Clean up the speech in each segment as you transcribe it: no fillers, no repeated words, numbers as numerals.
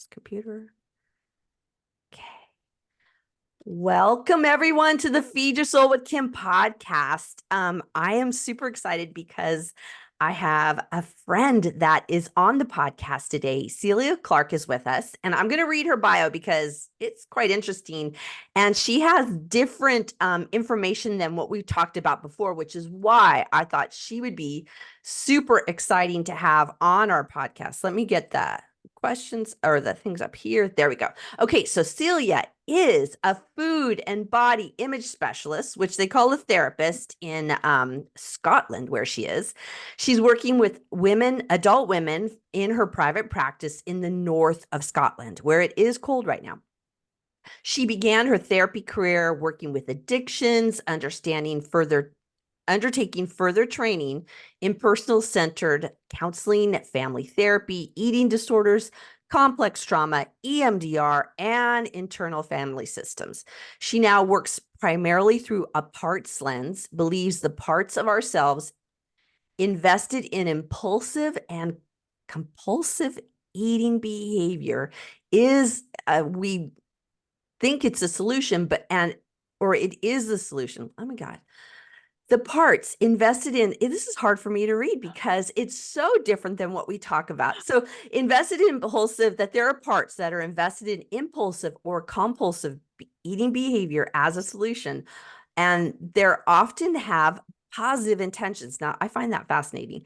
This computer. Okay. Welcome everyone to the Feed Your Soul with Kim podcast. I am super excited because I have a friend that is on the podcast today. Celia Clark is with us, and I'm going to read her bio because it's quite interesting. And she has different information than what we've talked about before, which is why I thought she would be super exciting to have on our podcast. Let me get that questions or the things up here. There we go. Okay, so Celia is a food and body image specialist, which they call a therapist in Scotland, where she is. She's working with women, adult women, in her private practice in the north of Scotland, where it is cold right now. She began her therapy career working with addictions, undertaking further training in personal-centered counseling, family therapy, eating disorders, complex trauma, EMDR, and internal family systems. She now works primarily through a parts lens, believes the parts of ourselves invested in impulsive and compulsive eating behavior is, we think it's a solution, or it is the solution. Oh my God. The parts invested in, this is hard for me to read because it's so different than what we talk about. So invested in impulsive, that there are parts that are invested in impulsive or compulsive eating behavior as a solution. And they're often have positive intentions. Now, I find that fascinating.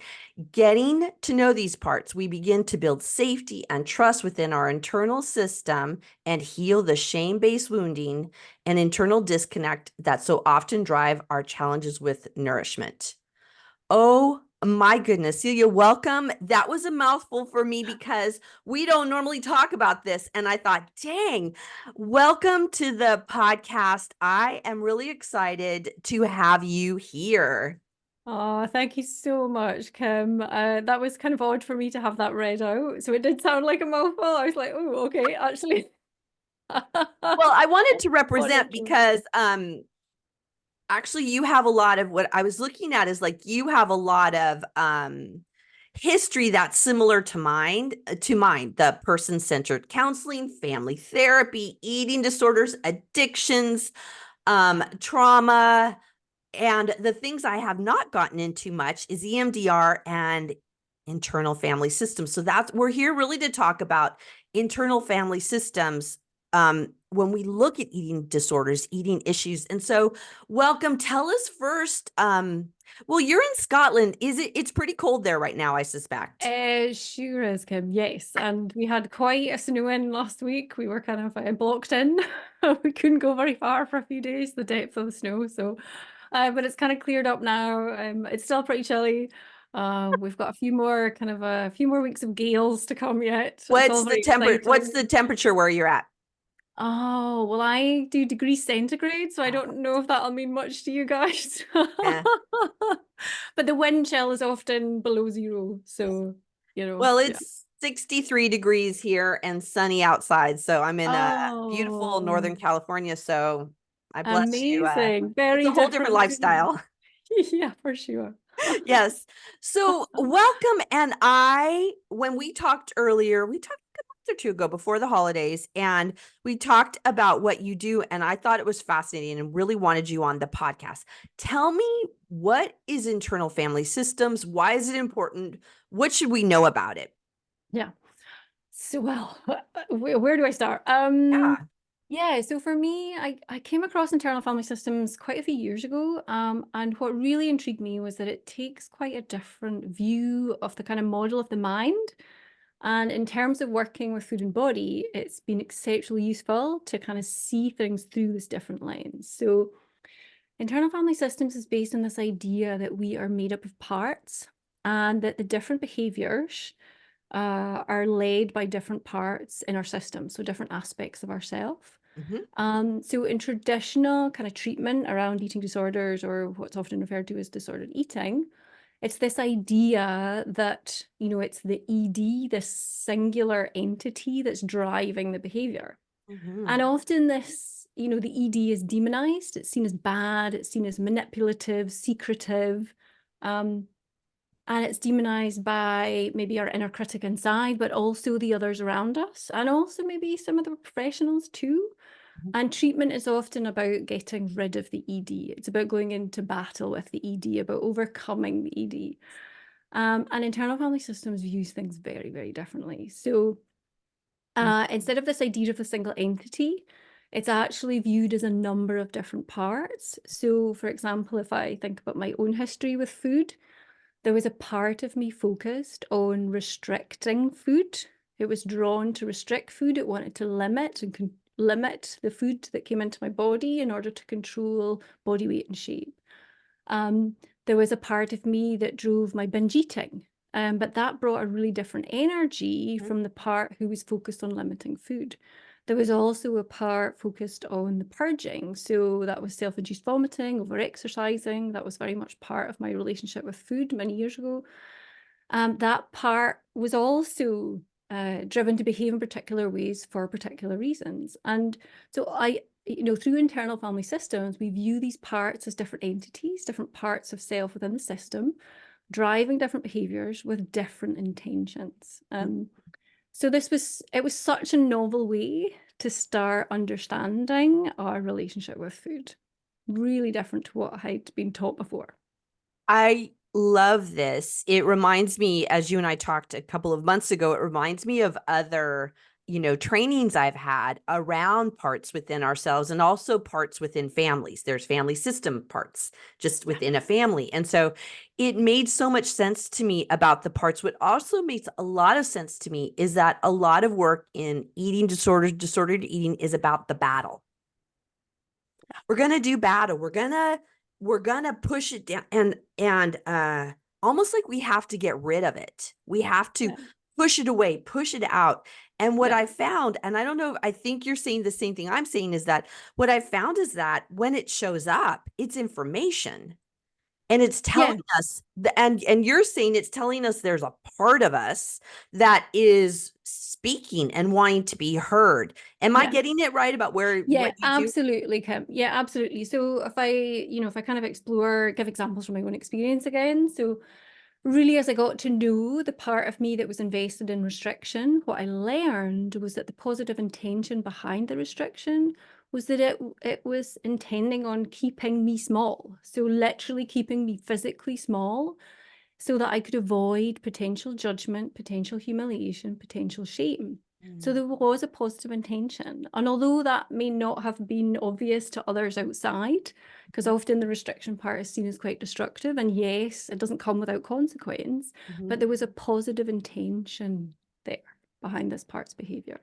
Getting to know these parts, we begin to build safety and trust within our internal system and heal the shame-based wounding and internal disconnect that so often drive our challenges with nourishment. Oh my goodness, Celia, welcome. That was a mouthful for me because we don't normally talk about this. And I thought, dang, welcome to the podcast. I am really excited to have you here. Oh, thank you so much, Kim. That was kind of odd for me to have that read out. So it did sound like a mouthful. I was like, oh, okay, actually. Well, I wanted to represent because actually you have a lot of, what I was looking at is like you have a lot of history that's similar to mine, the person-centered counseling, family therapy, eating disorders, addictions, trauma. And the things I have not gotten into much is EMDR and internal family systems. So we're here really to talk about internal family systems when we look at eating disorders, eating issues. And so welcome. Tell us first, well, you're in Scotland. It's pretty cold there right now, I suspect. Sure is, Kim. Yes. And we had quite a snow in last week. We were kind of blocked in. We couldn't go very far for a few days, the depth of the snow. So, but it's kind of cleared up now. It's still pretty chilly. We've got a few more weeks of gales to come yet. It's all very exciting. What's the temperature where you're at? Oh, well, I do degrees centigrade, so I don't know if that'll mean much to you guys. Yeah. But the wind chill is often below zero, so, Well, yeah. it's 63 degrees here and sunny outside. So I'm in beautiful Oh, Northern California. So I bless you. amazing. It's Very a whole different different. lifestyle. Yeah, for sure. Yes. So welcome. And when we talked earlier, we talked a month or two ago before the holidays, and we talked about what you do. And I thought it was fascinating and really wanted you on the podcast. Tell me, what is internal family systems? Why is it important? What should we know about it? Yeah. So, well, where do I start? Yeah. Yeah, so for me, I came across internal family systems quite a few years ago. And what really intrigued me was that it takes quite a different view of the kind of model of the mind. And in terms of working with food and body, it's been exceptionally useful to kind of see things through this different lens. So internal family systems is based on this idea that we are made up of parts and that the different behaviors are led by different parts in our system, so different aspects of ourself. So in traditional kind of treatment around eating disorders, or what's often referred to as disordered eating, it's this idea that, it's the ED, this singular entity that's driving the behavior. And often this, the ED is demonized. It's seen as bad. It's seen as manipulative, secretive. And it's demonized by maybe our inner critic inside, but also the others around us, and also maybe some of the professionals too. And treatment is often about getting rid of the ED. It's about going into battle with the ED, about overcoming the ED. And internal family systems views things very, very differently. So instead of this idea of a single entity, it's actually viewed as a number of different parts. So, for example, if I think about my own history with food, there was a part of me focused on restricting food. It was drawn to restrict food. It wanted to limit and limit the food that came into my body in order to control body weight and shape. There was a part of me that drove my binge eating, but that brought a really different energy from the part who was focused on limiting food. There was also a part focused on the purging. So that was self-induced vomiting, over-exercising. That was very much part of my relationship with food many years ago. That part was also driven to behave in particular ways for particular reasons. And so through internal family systems, we view these parts as different entities, different parts of self within the system, driving different behaviors with different intentions. So it was such a novel way to start understanding our relationship with food. Really different to what I'd been taught before. I love this. It reminds me, as you and I talked a couple of months ago, it reminds me of other, trainings I've had around parts within ourselves and also parts within families. There's family system parts just within a family. And so it made so much sense to me about the parts. What also makes a lot of sense to me is that a lot of work in eating disorders, disordered eating is about the battle. We're going to do battle. We're going to push it down and almost like we have to get rid of it. We have to push it away, push it out. And what I found, and I don't know, I think you're saying the same thing I'm saying, is that what I found is that when it shows up, it's information. And it's Yeah. telling us and you're saying it's telling us there's a part of us that is speaking and wanting to be heard. Am I Yeah. getting it right about what Yeah, you do? absolutely, Kim. Yeah, absolutely. So if I kind of give examples from my own experience again. So really, as I got to know the part of me that was invested in restriction, what I learned was that the positive intention behind the restriction was that it was intending on keeping me small. So literally keeping me physically small so that I could avoid potential judgment, potential humiliation, potential shame. So there was a positive intention. And although that may not have been obvious to others outside, because often the restriction part is seen as quite destructive, and yes, it doesn't come without consequence, but there was a positive intention there behind this part's behavior.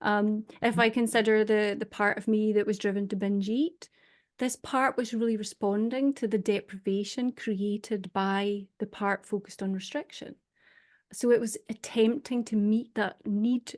If I consider the part of me that was driven to binge eat, this part was really responding to the deprivation created by the part focused on restriction. So it was attempting to meet that need,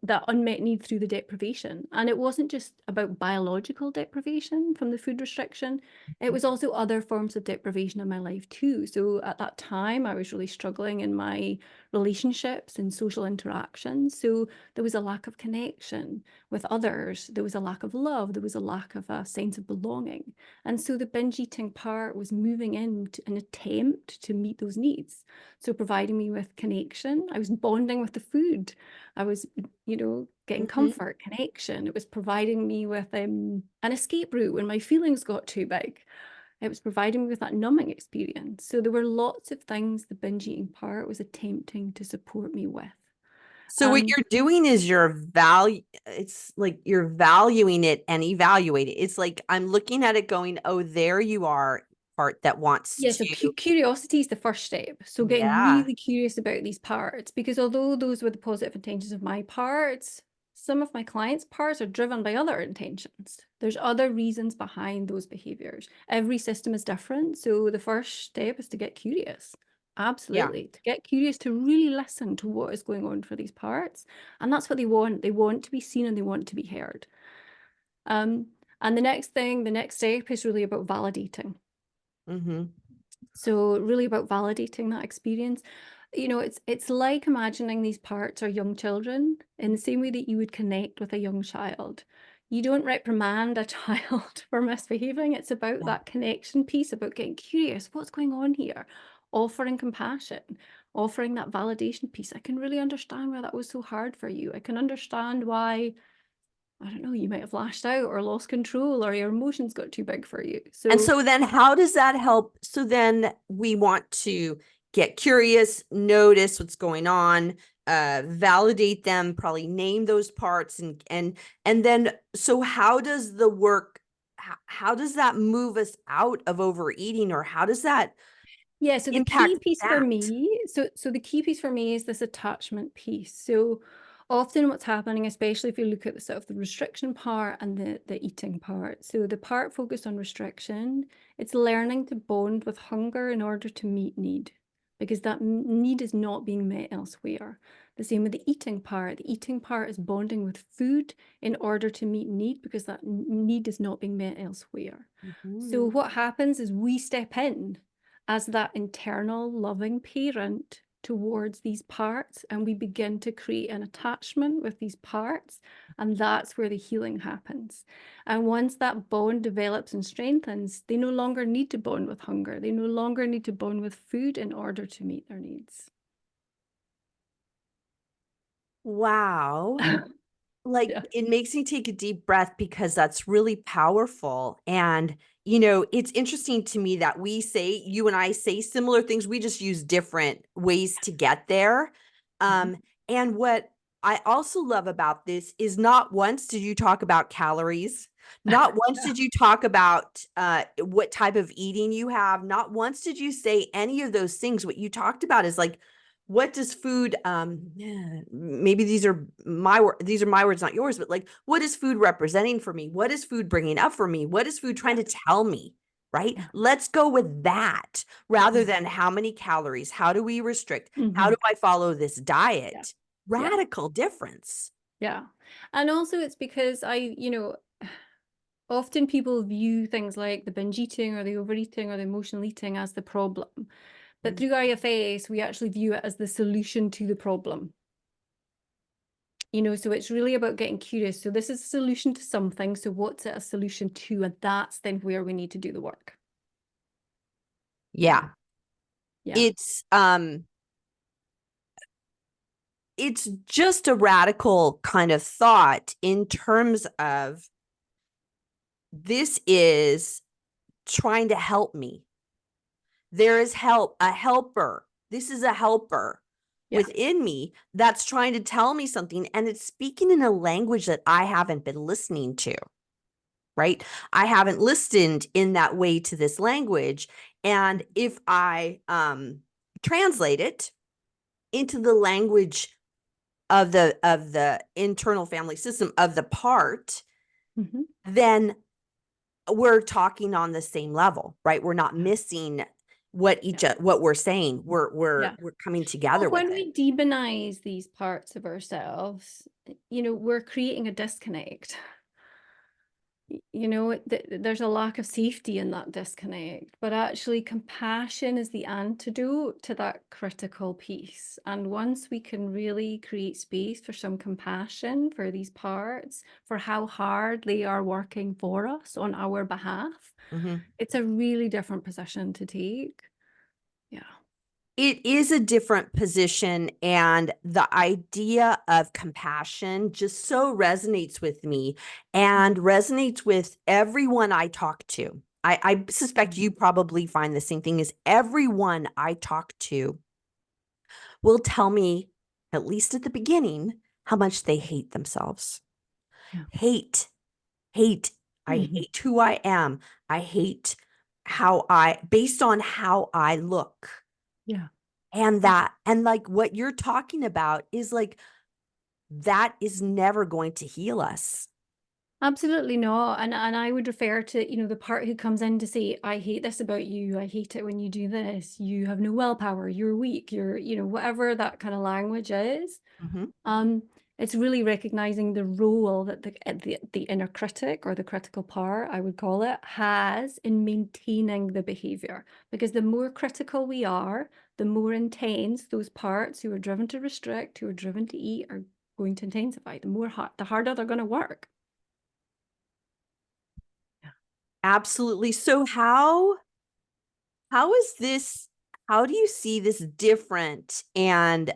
that unmet need through the deprivation. And it wasn't just about biological deprivation from the food restriction, it was also other forms of deprivation in my life too. So at that time, I was really struggling in my relationships and social interactions. So there was a lack of connection with others. There was a lack of love. There was a lack of a sense of belonging. And so the binge eating part was moving into an attempt to meet those needs. So providing me with connection, I was bonding with the food. I was, getting comfort, connection. It was providing me with an escape route when my feelings got too big. It was providing me with that numbing experience. So there were lots of things the binge eating part was attempting to support me with. So what you're doing is it's like you're valuing it and evaluating it. It's like I'm looking at it going, oh, there you are, part that wants Yeah, so to, curiosity is the first step. So getting yeah, really curious about these parts, because although those were the positive intentions of my parts, some of my clients' parts are driven by other intentions. There's other reasons behind those behaviors. Every system is different. So the first step is to get curious. yeah. Absolutely. To get curious, to really listen to what is going on for these parts. And that's what they want. They want to be seen and they want to be heard. And the next step is really about validating. Mm-hmm. So really about validating that experience. It's like imagining these parts are young children in the same way that you would connect with a young child. You don't reprimand a child for misbehaving. It's about Yeah. that connection piece, about getting curious. What's going on here? offering compassion, offering that validation piece. I can really understand why that was so hard for you. I can understand why, I don't know, you might have lashed out or lost control or your emotions got too big for you. And So so then how does that help? So then we want to get curious, notice what's going on, validate them, probably name those parts and then so how does the work how does that move us out of overeating, or how does that yeah, so the key impact piece for that? me, so the key piece for me is this attachment piece. So often what's happening, especially if you look at the sort of the restriction part and the eating part. So the part focused on restriction, it's learning to bond with hunger in order to meet need, because that need is not being met elsewhere. The same with the eating part. The eating part is bonding with food in order to meet need, because that need is not being met elsewhere. So Mhm. what happens is we step in as that internal loving parent towards these parts, and we begin to create an attachment with these parts, and that's where the healing happens. And once that bond develops and strengthens, they no longer need to bond with hunger. They no longer need to bond with food in order to meet their needs. Wow. Like, Yeah. it makes me take a deep breath because that's really powerful. And, it's interesting to me that you and I say similar things. We just use different ways to get there. Mhm. And what I also love about this is not once did you talk about calories, not once Yeah. did you talk about what type of eating you have, not once did you say any of those things. What you talked about is like, what does food maybe these are my words, not yours, but like, what is food representing for me? What is food bringing up for me? What is food trying Yeah. to tell me? Right, Yeah. let's go with that rather Yeah. than how many calories, how do we restrict, how do Mhm. I follow this Yeah. diet? Yeah. Radical difference. Yeah. And also it's because often people view things like the binge eating or the overeating or the emotional eating as the problem. But through IFS, we actually view it as the solution to the problem. So it's really about getting curious. So this is a solution to something. So what's it a solution to? And that's then where we need to do the work. Yeah. Yeah, Yeah. it's just a radical kind of thought in terms of this is trying to help me. There is a helper. This is a helper Yeah. within me that's trying to tell me something, and it's speaking in a language that I haven't been listening to, right? I haven't listened in that way to this language. And if I translate it into the language of the internal family system of the part, Mm-hmm. then we're talking on the same level, right? We're not Yeah. missing what Yeah. what we're saying. We're Yeah. coming Well, together with when it. we demonize these parts of ourselves, we're creating a disconnect. There's a lack of safety in that disconnect, but actually compassion is the antidote to that critical piece. And once we can really create space for some compassion for these parts, for how hard they are working for us on our behalf, Mhm. it's a really different position to take. Yeah. It is a different position, and the idea of compassion just so resonates with me and resonates with everyone I talk to. I suspect you probably find the same thing. Is everyone I talk to will tell me, at least at the beginning, how much they hate themselves. Yeah. Hate, hate. I Mhm. hate who I am. I hate based on how I look. Yeah. And Yeah. and like what you're talking about is like, that is never going to heal us. Absolutely not. And I would refer to, the part who comes in to say, I hate this about you. I hate it when you do this. You have no willpower. You're weak. You're, whatever that kind of language is. Mhm. Um, it's really recognizing the role that the inner critic, or the critical part, I would call it, has in maintaining the behavior. Because the more critical we are, the more intense those parts who are driven to restrict, who are driven to eat, are going to intensify. The harder they're going to work. Absolutely. So how is this? how do you see this different and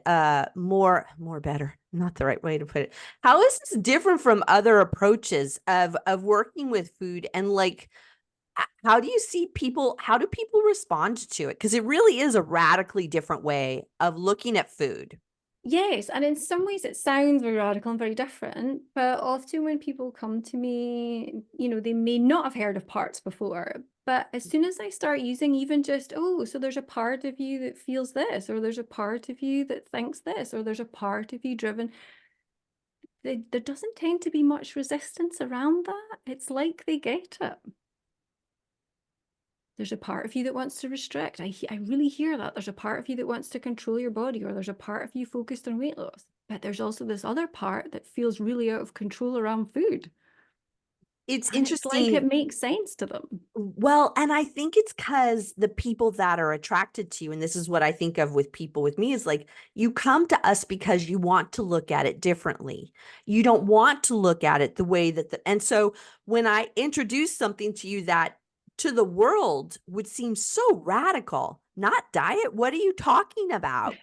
more better? Not the right way to put it. How is this different from other approaches of working with food and like how do you see people how do people respond to it? Because it really is a radically different way of looking at food. Yes, and in some ways it sounds very radical and very different, but often when people come to me, they may not have heard of parts before, but as soon as I start using even just, oh, so there's a part of you that feels this, or there's a part of you that thinks this, or there's a part of you driven, there doesn't tend to be much resistance around that. It's like they get it. There's a part of you that wants to restrict. I really hear that. There's a part of you that wants to control your body, or there's a part of you focused on weight loss. But there's also this other part that feels really out of control around food. It's And it's like it interesting. makes sense to them. Well, and I think it's because the people that are attracted to you, and this is what I think of with people with me, is like you come to us because you want to look at it differently. You don't want to look at it the way and so when I introduce something to you that to the world would seem so radical, not diet, what are you talking about?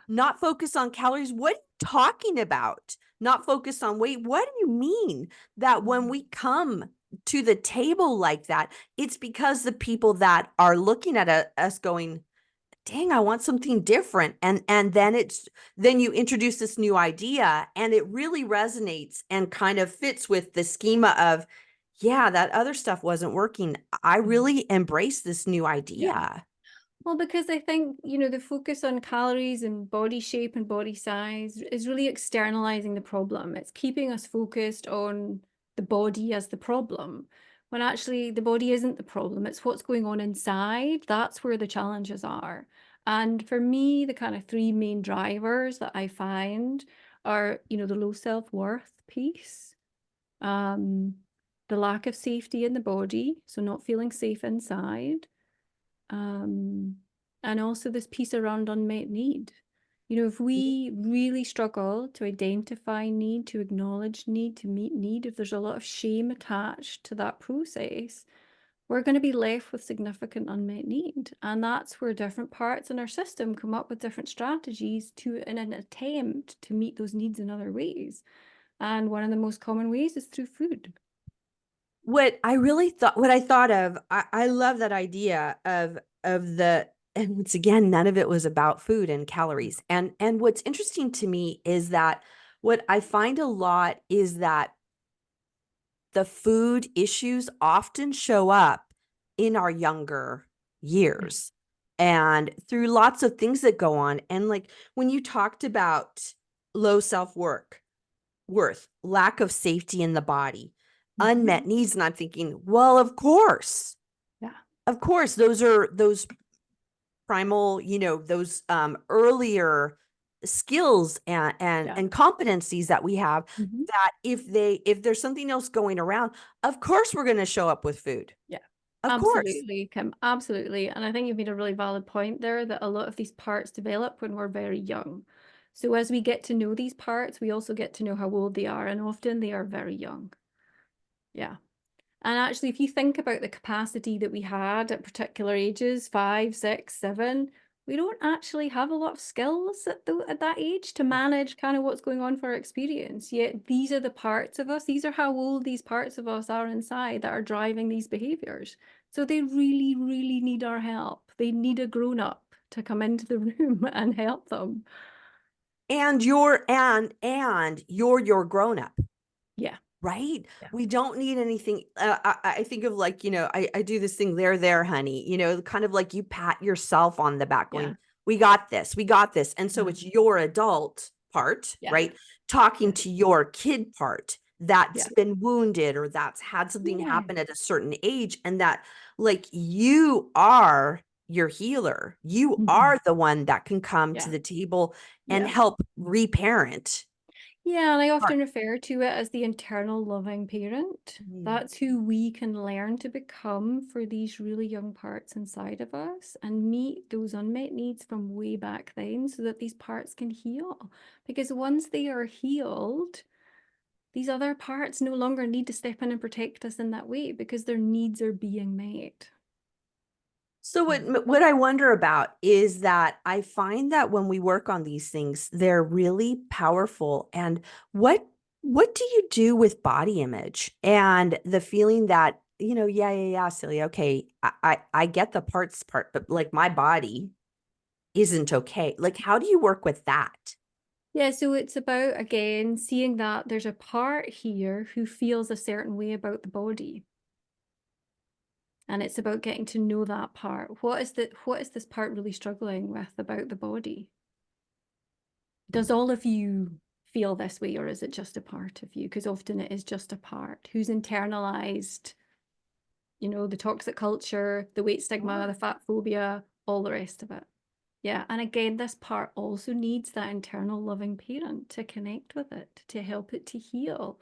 Not focus on calories. What are you talking about? Not focus on weight. What do you mean that when we come to the table like that, it's because the people that are looking at us going, dang, I want something different. And then you introduce this new idea and it really resonates and kind of fits with the schema of, yeah, that other stuff wasn't working. I really embrace this new Yeah. idea. Well, because I think, the focus on calories and body shape and body size is really externalizing the problem. It's keeping us focused on the body as the problem, when actually the body isn't the problem. It's what's going on inside. That's where the challenges are. And for me, the kind of three main drivers that I find are, the low self-worth piece, um, the lack of safety in the body, so not feeling safe inside, um, and also this piece around unmet need. If we really struggle to identify need, to acknowledge need, to meet need, if there's a lot of shame attached to that process, we're going to be left with significant unmet need. And that's where different parts in our system come up with different strategies in an attempt to meet those needs in other ways. And one of the most common ways is through food. What I thought of, I love that idea of and once again, none of it was about food and calories. And what's interesting to me is that what I find a lot is that the food issues often show up in our younger Yeah. years and through lots of things that go on. And like when you talked about low worth, lack of safety in the body, unmet needs. And I'm thinking, well, Yeah. of course, those are those primal, those earlier skills Yeah. and competencies that we have Mhm. that if there's something else going around, of course we're going to show up with food. Yeah. Of course. Absolutely, Kim. Absolutely. And I think you've made a really valid point there that a lot of these parts develop when we're very young. So as we get to know these parts, we also get to know how old they are, and often they are very young. Yeah. And actually, if you think about the capacity that we had at particular ages, 5, 6, 7, we don't actually have a lot of skills at that age to manage kind of what's going on for our experience. Yet these are the parts of us, these are how old these parts of us are inside that are driving these behaviors. So they really, really need our help. They need a grown-up to come into the room and help them. And you're your grown up. Yeah. Right? Yeah. We don't need anything. I think of like, I do this thing, there, honey, kind of like you pat yourself on the back Yeah. going, we got this, we got this. And so Yeah. it's your adult part, Yeah. right? Talking Yeah. to your kid part that's Yeah. been wounded or that's had something Yeah. happen at a certain age. And that like you are your healer. You Mhm. are the one that can come to Yeah. the table and Yeah. help reparent. Yeah, and I Part. often refer to it as the internal loving parent. Mm. That's who we can learn to become for these really young parts inside of us and meet those unmet needs from way back then so that these parts can heal. Because once they are healed, these other parts no longer need to step in and protect us in that way because their needs are being met. So Yeah. what I wonder about is that I find that when we work on these things, they're really powerful. And what what do you do with body image and the feeling that, yeah, Celia, okay, I get the parts part, but like my body isn't okay. Like, how do you work with that? Yeah, so it's about, again, seeing that there's a part here who feels a certain way about the body. And it's about getting to know that part. What is this part really struggling with about the body? Does all of you feel this way, or is it just a part of you? Because often it is just a part who's internalized, the toxic culture, the weight stigma, the Sure. fat phobia, all the rest of it. Yeah. And again, this part also needs that internal loving parent to connect with it, to help it to heal.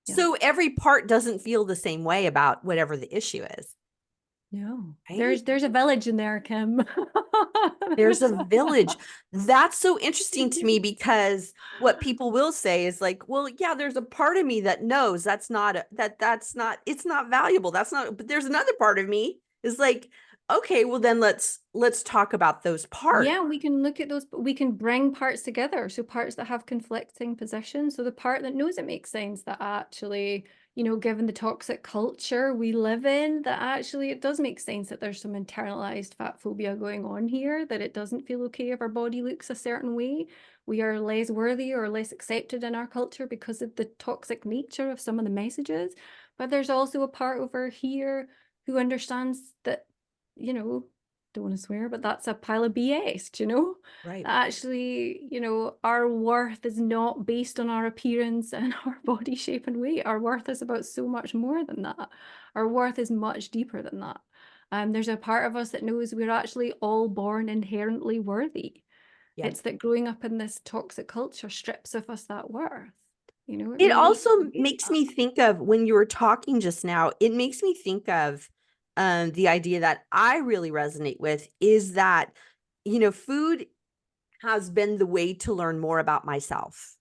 Yeah. So every part doesn't feel the same way about whatever the issue is, No. right? There's a village in there, Kim. There's a village. That's so interesting to me because what people will say is like, well, yeah, there's a part of me that knows that's not it's not valuable. That's not, but there's another part of me is like, okay, well then let's talk about those parts. Yeah, we can look at those, but we can bring parts together. So parts that have conflicting positions. So the part that knows it makes sense that actually, given the toxic culture we live in, that actually it does make sense that there's some internalized fat phobia going on here, that it doesn't feel okay if our body looks a certain way. We are less worthy or less accepted in our culture because of the toxic nature of some of the messages. But there's also a part over here who understands that, don't want to swear, but that's a pile of BS. Right. That actually, our worth is not based on our appearance and our body shape and weight. Our worth is about so much more than that. Our worth is much deeper than that. There's a part of us that knows we're actually all born inherently worthy. Yeah. It's that growing up in this toxic culture strips of us that worth. It It makes also us forget makes that. me think of when you were talking just now, it makes me think of the idea that I really resonate with is that, food has been the way to learn more about myself,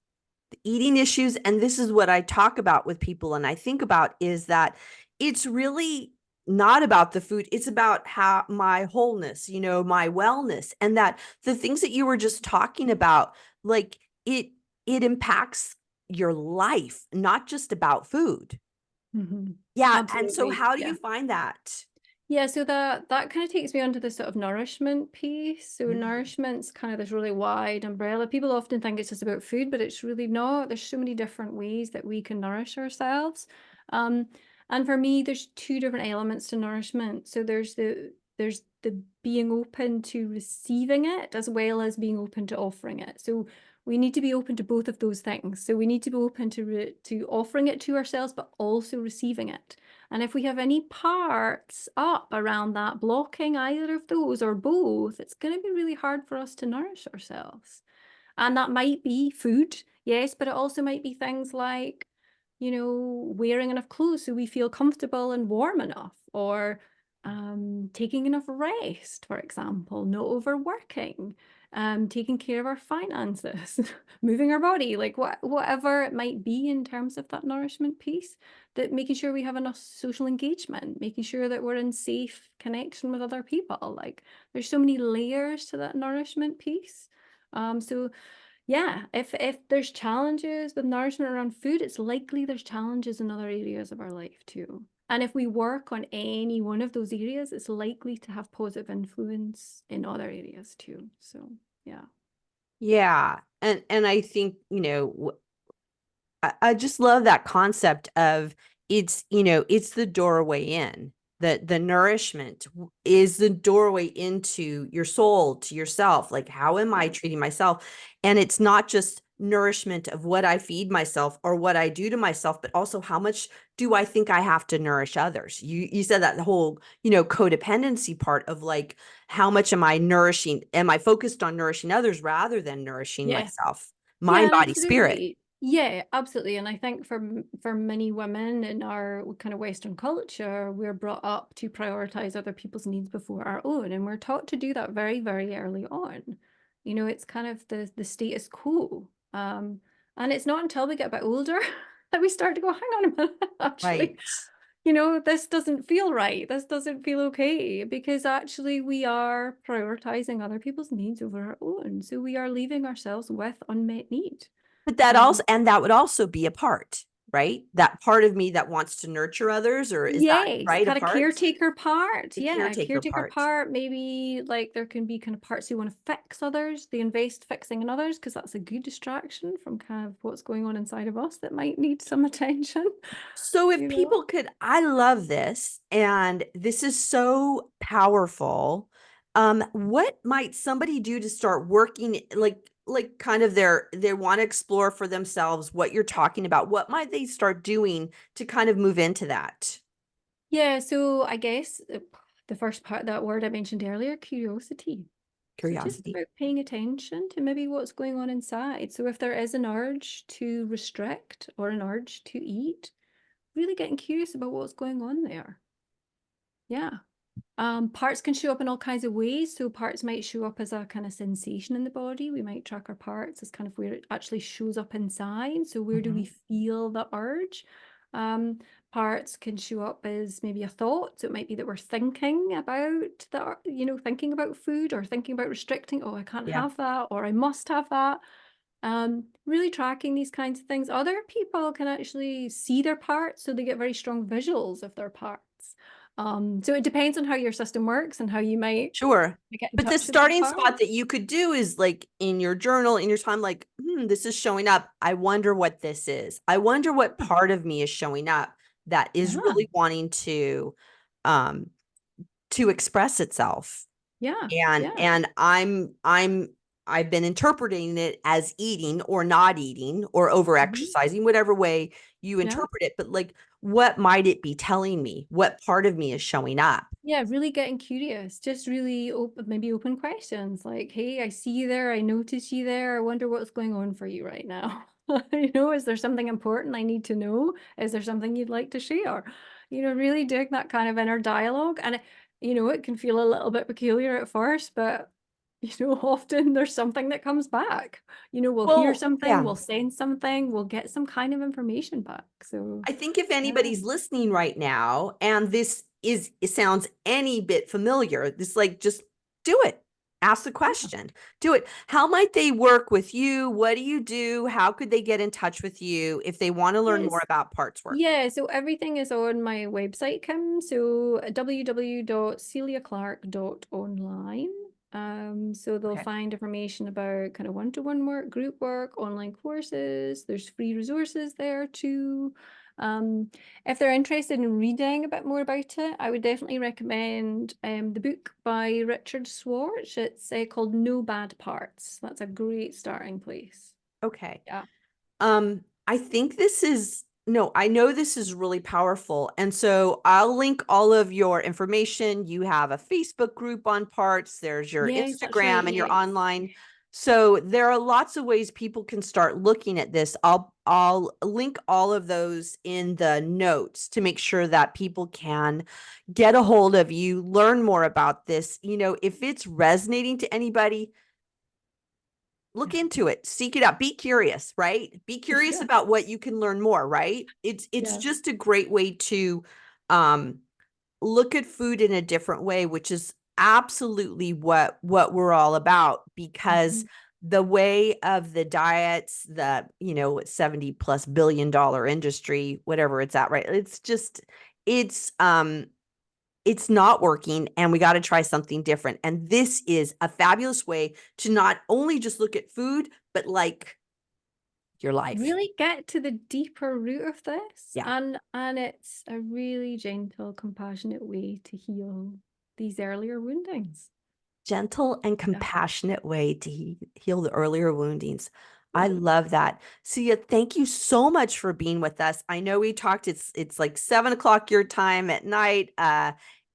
the eating issues. And this is what I talk about with people and I think about is that it's really not about the food. It's about how my wholeness, my wellness, and that the things that you were just talking about, like it impacts your life, not just about food. Mhm. Yeah. And so Absolutely. how do you Yeah. find that? Yeah, so that kind of takes me onto the sort of nourishment piece. So Mm. nourishment's kind of this really wide umbrella. People often think it's just about food, but it's really not. There's so many different ways that we can nourish ourselves. Um, and for me, there's two different elements to nourishment. So there's the being open to receiving it as well as being open to offering it. So we need to be open to both of those things. So we need to be open to offering it to ourselves, but also receiving it. And if we have any parts up around that blocking either of those or both, it's going to be really hard for us to nourish ourselves. And that might be food, yes, but it also might be things like, wearing enough clothes so we feel comfortable and warm enough, or taking enough rest, for example, not overworking, taking care of our finances, moving our body, like whatever it might be in terms of that nourishment piece, that making sure we have enough social engagement, making sure that we're in safe connection with other people. Like there's so many layers to that nourishment piece. So yeah, if there's challenges with nourishment around food, it's likely there's challenges in other areas of our life too. And if we work on any one of those areas, it's likely to have positive influence in other areas too. So yeah. Yeah. And I think, I just love that concept of it's the doorway in. The nourishment is the doorway into your soul, to yourself. Like, how am I Yeah. treating myself? And it's not just nourishment of what I feed myself or what I do to myself, but also how much do I think I have to nourish others? You said that the whole, codependency part of like, how much am I nourishing? Am I focused on nourishing others rather than nourishing Yeah. myself? Yeah, Mind, and body, spirit. absolutely. Yeah, absolutely. And I think for many women in our kind of Western culture, we're brought up to prioritize other people's needs before our own, and we're taught to do that very, very early on. It's kind of the status quo. And it's not until we get a bit older that we start to go, hang on a minute, actually, Right. this doesn't feel right. This doesn't feel okay, because actually we are prioritizing other people's needs over our own. So we are leaving ourselves with unmet need. But that would also be a part, right? That part of me that wants to nurture others, or is that Yes, right? A kind of part? caretaker part. The Yeah, caretaker caretaker part. part. Maybe like there can be kind of parts who want to fix others. They invest fixing in others because that's a good distraction from kind of what's going on inside of us that might need some attention. So if people could, I love this, and this is so powerful. What might somebody do to start working, like kind of they want to explore for themselves what you're talking about? What might they start doing to kind of move into that? Yeah, so I guess the first part, that word I mentioned earlier, curiosity. So just Curiosity. about paying attention to maybe what's going on inside. So if there is an urge to restrict or an urge to eat, really getting curious about what's going on there. Yeah. Parts can show up in all kinds of ways. So parts might show up as a kind of sensation in the body. We might track our parts as kind of where it actually shows up inside. So where do we Mhm. feel the urge? Um, Parts can show up as maybe a thought. So it might be that we're thinking about thinking about food or thinking about restricting. Oh, I can't Yeah, have that, or I must have that. Really tracking these kinds of things. Other people can actually see their parts, so they get very strong visuals of their parts. So it depends on how your system works and how you might sure. get in But the touch with those starting parts. spot that you could do is like in your journal, in your time, like, this is showing up. I wonder what this is. I wonder what part of me is showing up that is Yeah, really wanting um, to express itself. yeah, And yeah. I've been interpreting it as eating or not eating or over Mhm. exercising, whatever way you Yeah. interpret it. But like, what might it be telling me? What part of me is showing up? Yeah, really getting curious. Just really maybe open questions like, hey, I see you there. I notice you there. I wonder what's going on for you right now. Is there something important I need to know? Is there something you'd like to share? Really doing that kind of inner dialogue. And it can feel a little bit peculiar at first, but often there's something that comes back. We'll hear Well, something, yeah. we'll sense something, we'll get some kind of information back. So I think if yeah. anybody's listening right now and it sounds any bit familiar, this like just do it. Ask the Yeah. question. Do it. How might they work with you? What do you do? How could they get in touch with you if they want to learn more Yes. about parts work? Yeah, so everything is on my website, Kim. So www.celiaclark.online. So they'll Okay. find information about kind of one-to-one work, group work, online courses. There's free resources there too. Um, if they're interested in reading a bit more about it, I would definitely recommend the book by Richard Schwartz. It's called No Bad Parts. That's a great starting place. Okay. Yeah. I think this is no, I know this is really powerful. And so I'll link all of your information. You have a Facebook group on parts, there's your Yes, that's right. Instagram and your Yes. online. So there are lots of ways people can start looking at this. I'll link all of those in the notes to make sure that people can get a hold of you, learn more about this. If it's resonating to anybody, look Yeah. into it, seek it out, be curious, right? Be curious Yeah. about what you can learn more, right? It's Yeah. just a great way to um look at food in a different way, which is absolutely what we're all about, because Mhm. the way of the diets, the 70 plus billion-dollar industry, whatever it's at, right? It's not working, and we got to try something different. And this is a fabulous way to not only just look at food, but like your life. Really get to the deeper root of this, Yeah. and it's a really gentle, compassionate way to heal these earlier woundings. Gentle and Yeah. compassionate way to heal the earlier woundings. I Yeah. love that. Sia, thank you so much for being with us. I know we talked, it's like 7 o'clock your time at night.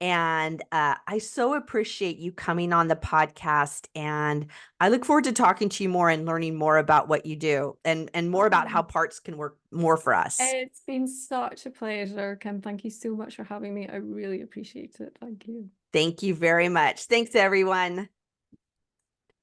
And I so appreciate you coming on the podcast. And I look forward to talking to you more and learning more about what you do, and more about how Oh, parts can work more for us. it's been such a pleasure, Kim. Thank you so much for having me. I really appreciate it. Thank you. Thank you very much. Thanks, everyone.